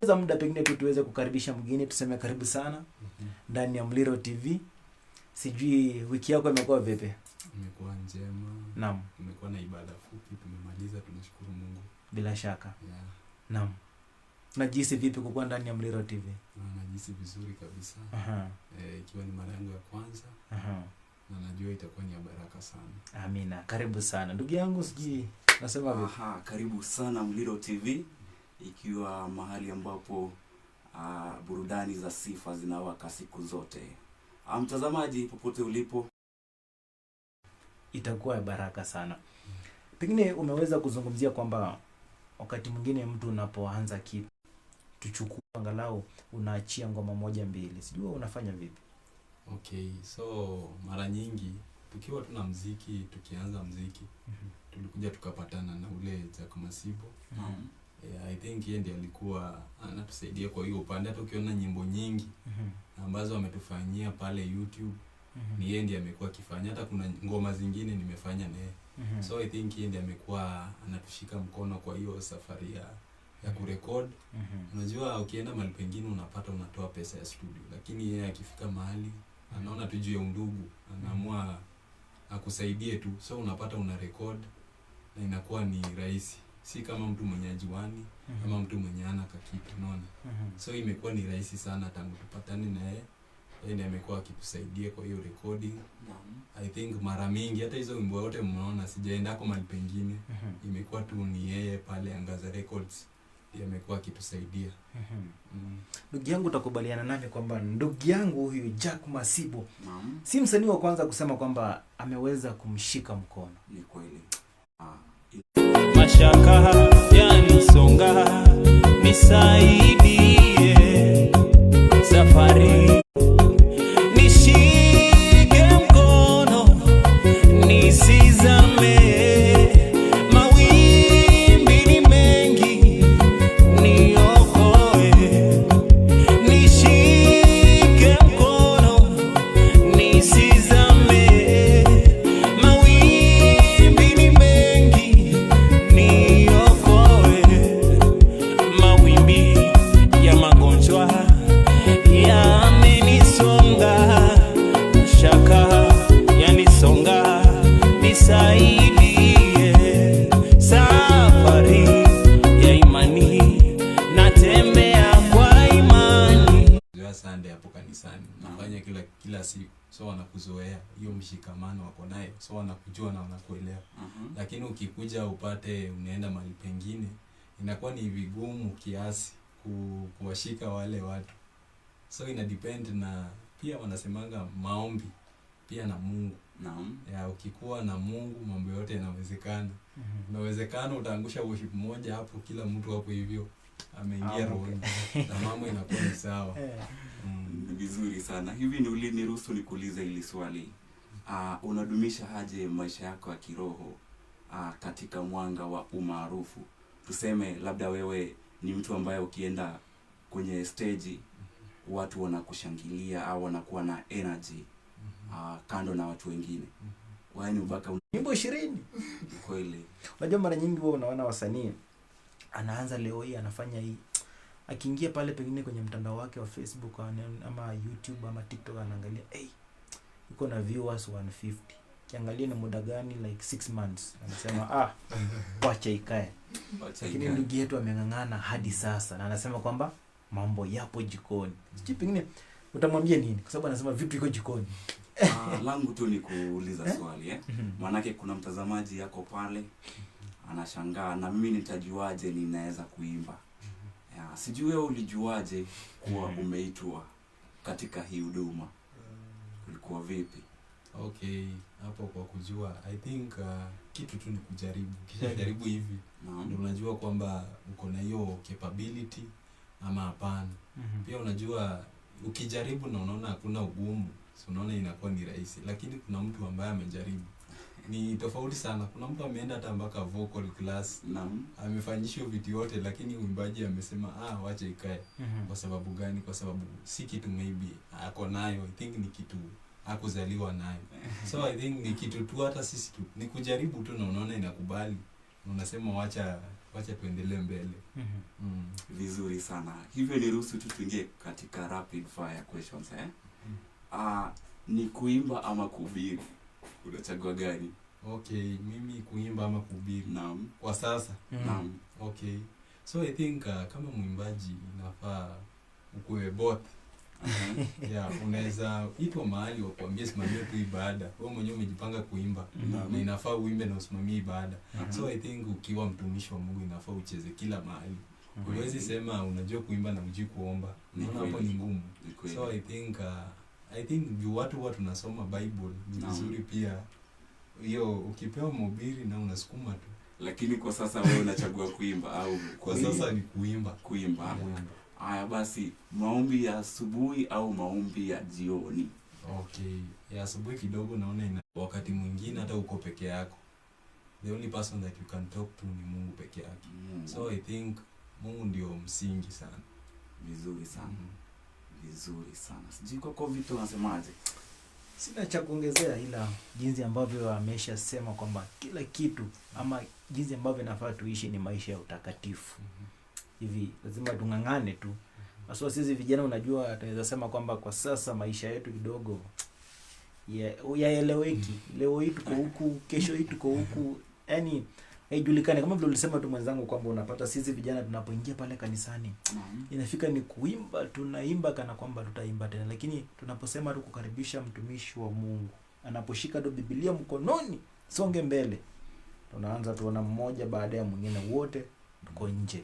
Za muda pengine tu tuweze kukaribisha mgeni, tuseme karibu sana ndani ya Mliro TV. Sijui wiki yako imekuwa vipi? Imekuwa njema. Naam. Tumekuwa na ibada fupi, tumemaliza, tunashukuru Mungu. Bila shaka. Yeah. Naam. Unajihisi vipi kukuwa ndani ya Mliro TV? Najihisi vizuri kabisa. Ikiwa ni mara yangu ya kwanza. Na najua itakuwa ni ya baraka sana. Amina. Karibu sana. Ndugu yangu sijui nasema vipi? Karibu sana Mliro TV, ikiwa mahali ambapo burudani za sifa zinawaka siku zote. Mtazamaji popote ulipo, itakuwa ya baraka sana. Pengine umeweza kuzungumzia kwamba wakati mwingine mtu unapoanza kitu, tuchukue angalau unaachia ngoma moja mbili. Sijui unafanya vipi? Okay, so mara nyingi tukiwa tuna muziki, tukianza muziki, tulikuja tukapatana na ule Jack Masibo. I think yeye ndiye alikuwa anatusaidia kwa hiyo upande. Hata ukiona nyimbo nyingi ambazo ametufanyia pale YouTube, ni yeye ndiye amekuwa akifanya. Hata kuna ngoma zingine nimefanya naye. So I think yeye ndiye amekuwa anatushika mkono kwa hiyo safari ya kurekod. Unajua ukienda mahali pengine unapata unatoa pesa ya studio, lakini yeye akifika mahali anaona tu juu ya undugu, anaamua akusaidie tu. So unapata una record na inakuwa ni rahisi. Si kama mtu mwenye ajuani, kama mtu mwenye ana kakitu, unaona. So imekuwa ni rahisi sana tangu tupatane na yeye. Yeye ndiye amekuwa akitusaidia kwa hiyo recording. I think mara mingi hata hizo wimbo wote mnaona sijaenda kwa mahali pengine. Imekuwa tu ni yeye pale Angaza Records ndiye amekuwa akitusaidia. Ndugu yangu utakubaliana nami kwamba ndugu yangu huyu Jack Masibo si msanii wa kwanza kusema kwamba ameweza kumshika mkono. Ni kweli. Mashaka yanisonga, nisaidie safari, nishike mkono nisizame, mawimbi ni mengi niokoe, nishike mkono nisizame, mawimbi ni mengi niokoe, mawimbi ya magonjwa yamenisonga, shaka yanisonga, nisaidie safari ya imani, natembea kwa imani. Ndio Sunday hapo kanisani nafanya kila siku, so wanakuzoea hiyo mshikamano wako nayo, so wanakujua na wanakuelewa. Lakini ukikuja upate unaenda mahali pengine, inakuwa ni vigumu kiasi kuwashika wale watu. So ina depend na pia wanasemanga maombi pia na Mungu. Naam. Ukikuwa na Mungu mambo yote yanawezekana. Inawezekana utaangusha worship moja hapo, kila mtu hapo hivyo ameingia rohoni na mambo inakuwa ni sawa. Vizuri sana. Hivi ni ruhusu nikuulize hili swali. Unadumisha aje maisha yako ya kiroho katika mwanga wa umaarufu? Tuseme labda wewe ni mtu ambaye ukienda kwenye stage watu wanakushangilia au wanakuwa na energy kando na watu wengine. Yaani mpaka nyimbo 20. Kweli. Unajua mara nyingi wewe unaona wasanii anaanza leo hii anafanya hii, akiingia pale pengine kwenye mtandao wake wa Facebook ama YouTube ama TikTok, anaangalia yuko na viewers 150. Kiangalia ni muda gani, like 6 months. Anasema wacha ikae. Lakini ndugu yetu ameng'ang'ana hadi sasa na anasema kwamba mambo yapo jikoni. Sijui pengine utamwambia nini kwa sababu anasema vipi iko jikoni? Langu tu ni kuuliza swali Maanake kuna mtazamaji yako pale anashangaa, na mimi nitajuaje ninaweza kuimba? Sijui wewe ulijuaje kuwa umeitwa katika hii huduma? Ulikuwa vipi? Okay, hapo kwa kujua I think kitu tu ni kujaribu. Kisha jaribu hivi ndio unajua kwamba uko na hiyo capability ama hapana. Pia unajua ukijaribu na unaona hakuna ugumu, so unaona inakuwa ni rahisi. Lakini kuna mtu ambaye amejaribu, ni tofauti sana. Kuna mtu ameenda hata mpaka vocal class, amefanyishwa vitu yote, lakini uimbaji amesema wacha ikae. Kwa sababu gani? Kwa sababu si kitu maybe ako nayo. I think ni kitu hakuzaliwa nayo. So I think ni kitu tu, hata sisi tu ni kujaribu tu na unaona inakubali. Unasema wacha wacha tuendelee mbele. Vizuri sana. Hivyo niruhusu tu tuingie katika rapid fire questions ni kuimba ama kuhubiri? Unachagua gani? Okay, mimi kuimba ama kuhubiri? Naam. Kwa sasa? Naam. Okay. So I think kama mwimbaji inafaa ukue both. Yeah, unaweza itwa mahali wakuambia simamia tu ibada. Wewe mwenyewe umejipanga kuimba na inafaa uimbe na usimamie ibada. So I think ukiwa mtumishi wa Mungu inafaa ucheze kila mahali. Huwezi sema unajua kuimba na hujui kuomba. Unaona hapo ni ngumu. So I think juu watu tunasoma Bible ni vizuri pia. Hiyo ukipewa mhubiri na unasukuma tu. Lakini kwa sasa wewe unachagua kuimba au kwa sasa ni kuimba. Haya basi, maombi ya asubuhi au maombi ya jioni? Okay, ya asubuhi kidogo naona wakati mwingine hata uko peke yako. The only person that you can talk to ni Mungu peke yake. So I think Mungu ndio msingi sana. Vizuri sana. Vizuri sana. Sijui kwa COVID unasemaje? Sina cha kuongezea ila jinsi ambavyo ameshasema kwamba kila kitu ama jinsi ambavyo inafaa tuishi ni maisha ya utakatifu. Hivi lazima tungangane tu. Haswa sisi vijana unajua tunaweza sema kwamba kwa sasa maisha yetu kidogo yaeleweki. Leo hii tuko huku, kesho hii tuko huku. Yaani haijulikani kama vile ulisema tu mwenzangu kwamba unapata sisi vijana tunapoingia pale kanisani. Inafika ni kuimba, tunaimba kana kwamba tutaimba tena, lakini tunaposema tu kukaribisha mtumishi wa Mungu, anaposhika ndo Biblia mkononi, songe mbele. Tunaanza tuona mmoja baada ya mwingine wote tuko nje.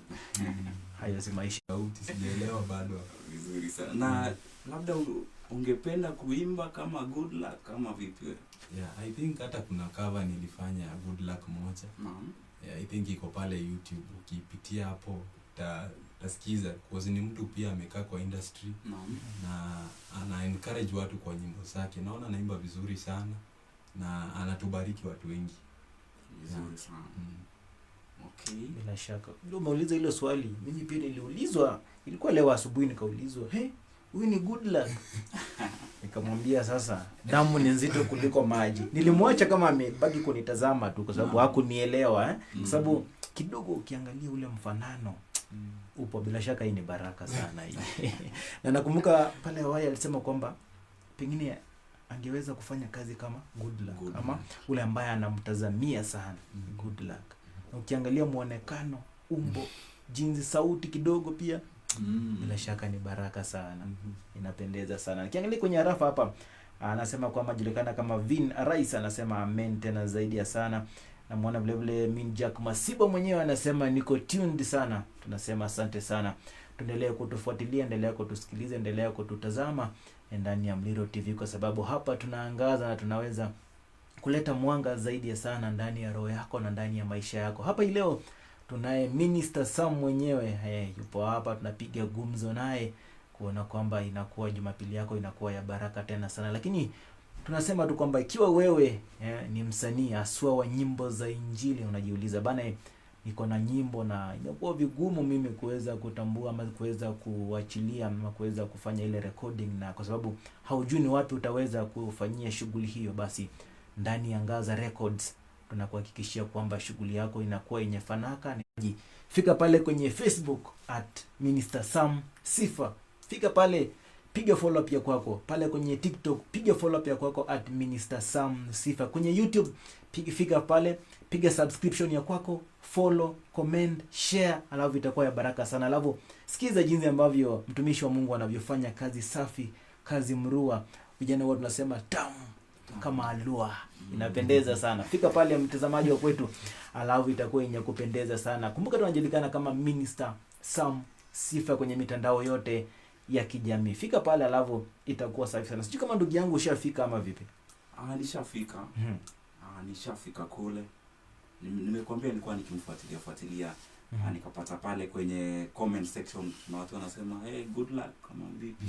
Hayo si maisha. Sijaelewa bado. Vizuri sana. Na labda ungependa kuimba kama Good Luck kama vipi wewe? Yeah, I think hata kuna cover nilifanya Good Luck moja. Yeah, I think iko pale YouTube. Ukipitia hapo utasikiza kwa ni mtu pia amekaa kwa industry. Na ana encourage watu kwa nyimbo zake. Naona anaimba vizuri sana na anatubariki watu wengi. Vizuri sana. Okay. Bila shaka. Ndio umeuliza hilo swali. Mimi pia niliulizwa. Ilikuwa leo asubuhi nikaulizwa, huyu ni Good Luck. Nikamwambia sasa damu ni nzito kuliko maji. Nilimwacha kama amebaki kunitazama tu kwa sababu hakunielewa kwa sababu kidogo ukiangalia ule mfanano upo, bila shaka hii ni baraka sana hii. Na nakumbuka pale awali alisema kwamba pengine angeweza kufanya kazi kama Good Luck ama ule ambaye anamtazamia sana Good Luck. Na ukiangalia muonekano, umbo, jinsi, sauti kidogo pia bila shaka ni baraka sana. Inapendeza sana. Nikiangalia kwenye arafa hapa anasema kwamba julikana kama Vin Rais anasema amen tena zaidi ya sana. Na muona vile vile Min Jack Masibo mwenyewe anasema niko tuned sana. Tunasema asante sana. Tuendelee kutufuatilia, endelea kutusikiliza, endelea kututazama ndani ya Mlilo TV kwa sababu hapa tunaangaza na tunaweza kuleta mwanga zaidi ya sana ndani ya roho yako na ndani ya maisha yako. Hapa leo tunaye Minister Sam mwenyewe yupo hapa, tunapiga gumzo naye kuona kwamba inakuwa Jumapili yako inakuwa ya baraka tena sana. Lakini tunasema tu kwamba ikiwa wewe ni msanii aswa wa nyimbo za Injili, unajiuliza bana, niko na nyimbo na imekuwa vigumu mimi kuweza kutambua ama kuweza kuachilia ama kuweza kufanya ile recording, na kwa sababu haujui ni wapi utaweza kufanyia shughuli hiyo, basi ndani ya Ngaza Records tunakuhakikishia kwamba shughuli yako inakuwa yenye fanaka. Fika pale kwenye Facebook @Minister Sam Sifa. Fika pale, piga follow up ya kwako. Pale kwenye TikTok piga follow up ya kwako @Minister Sam Sifa. Kwenye YouTube fika pale, piga subscription ya kwako, follow, comment, share, alafu itakuwa ya baraka sana. Alafu sikiza jinsi ambavyo mtumishi wa Mungu anavyofanya kazi safi, kazi mrua. Vijana wote tunasema tamu kama alua. Inapendeza sana. Fika pale mtazamaji wa kwetu, alafu itakuwa yenye kupendeza sana. Kumbuka tunajulikana kama Minister Sam Sifa kwenye mitandao yote ya kijamii. Fika pale alafu itakuwa safi sana. Sijui kama ndugu yangu ushafika ama vipi? Nishafika. Nishafika kule. Nimekuambia nilikuwa nikimfuatilia. Nikapata pale kwenye comment section na watu wanasema good luck kama vipi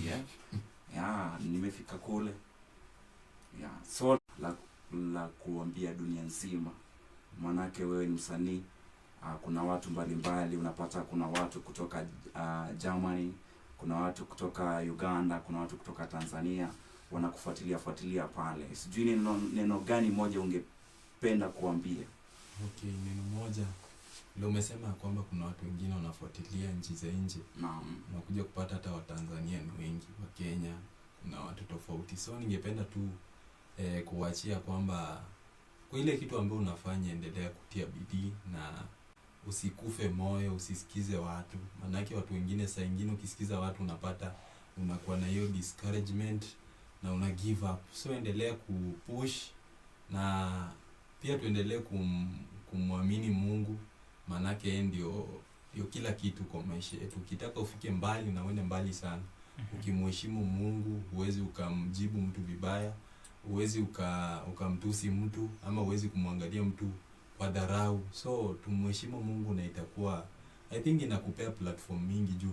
nimefika kule. So la kuambia dunia nzima, manake wewe ni msanii, kuna watu mbalimbali unapata, kuna watu kutoka Germany, kuna watu kutoka Uganda, kuna watu kutoka Tanzania wanakufuatilia pale. Sijui neno gani moja ungependa kuambia? Okay, neno moja Leo umesema kwamba kuna watu wengine wanafuatilia nchi za nje. Naam. Unakuja kupata hata Watanzania ni wengi, wa Kenya, kuna watu tofauti. So ningependa tu kuachia kwamba kwa ile kitu ambayo unafanya endelea kutia bidii na usikufe moyo, usisikize watu. Manake watu wengine saa nyingine ukisikiza watu unapata unakuwa na hiyo discouragement na una give up. So endelea kupush na pia tuendelee kumwamini Mungu, manake yeye ndio kila kitu kwa maisha yetu. Ukitaka ufike mbali na uende mbali sana, ukimheshimu Mungu, huwezi ukamjibu mtu vibaya, huwezi ukamtusi mtu, ama huwezi kumwangalia mtu kwa dharau. So tumheshimu Mungu na itakuwa, I think inakupea platform mingi juu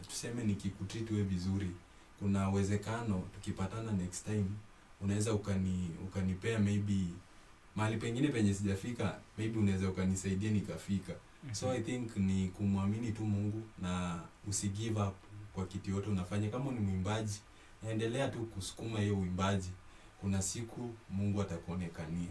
tuseme nikikutreat wewe vizuri, kuna uwezekano tukipatana next time unaweza ukanipea maybe mahali pengine penye sijafika, maybe unaweza ukanisaidia nikafika. So I think ni kumwamini tu Mungu na usigive up kwa kitu yote unafanya. Kama ni mwimbaji, endelea tu kusukuma hiyo uimbaji. Kuna siku Mungu atakuonekania.